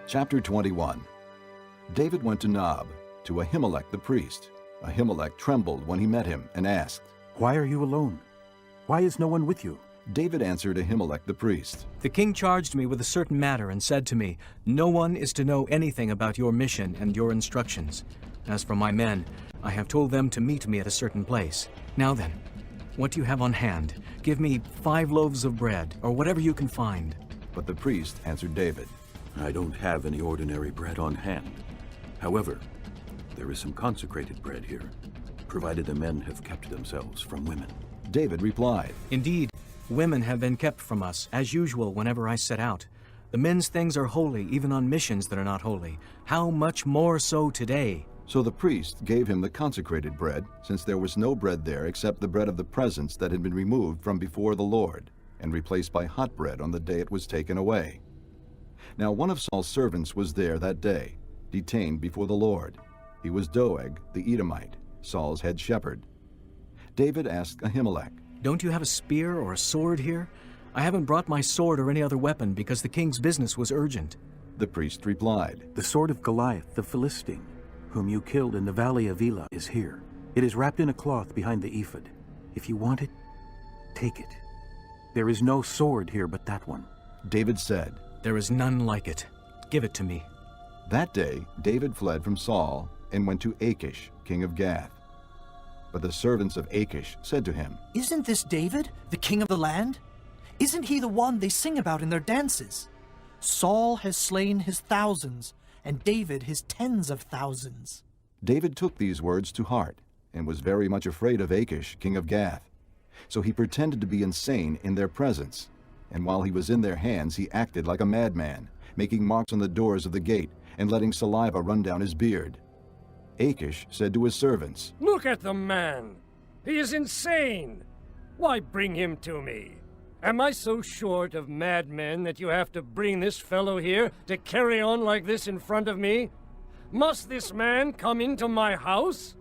Chapter 21. David went to Nob, to Ahimelech the priest. Ahimelech trembled when he met him and asked, "Why are you alone? Why is no one with you?" David answered Ahimelech the priest, The king charged me with a certain matter and said to me, No one is to know anything about your mission and your instructions. As for my men, I have told them to meet me at a certain place. Now then, what do you have on hand? Give me 5 loaves of bread, or whatever you can find. But the priest answered David, I don't have any ordinary bread on hand. However, there is some consecrated bread here, provided the men have kept themselves from women. David replied, Indeed, women have been kept from us, as usual whenever I set out. The men's things are holy, even on missions that are not holy. How much more so today? So the priest gave him the consecrated bread, since there was no bread there except the bread of the presence that had been removed from before the Lord, and replaced by hot bread on the day it was taken away. Now one of Saul's servants was there that day, detained before the Lord. He was Doeg the Edomite, Saul's head shepherd. David asked Ahimelech, Don't you have a spear or a sword here? I haven't brought my sword or any other weapon because the king's business was urgent. The priest replied, "The sword of Goliath the Philistine, whom you killed in the valley of Elah, is here. It is wrapped in a cloth behind the ephod. If you want it, take it. There is no sword here but that one." David said, There is none like it. Give it to me. That day David fled from Saul and went to Achish, king of Gath. But the servants of Achish said to him, Isn't this David, the king of the land? Isn't he the one they sing about in their dances? Saul has slain his thousands, and David his tens of thousands. David took these words to heart and was very much afraid of Achish, king of Gath. So he pretended to be insane in their presence. And while he was in their hands, he acted like a madman, making marks on the doors of the gate and letting saliva run down his beard. Achish said to his servants, Look at the man! He is insane! Why bring him to me? Am I so short of madmen that you have to bring this fellow here to carry on like this in front of me? Must this man come into my house?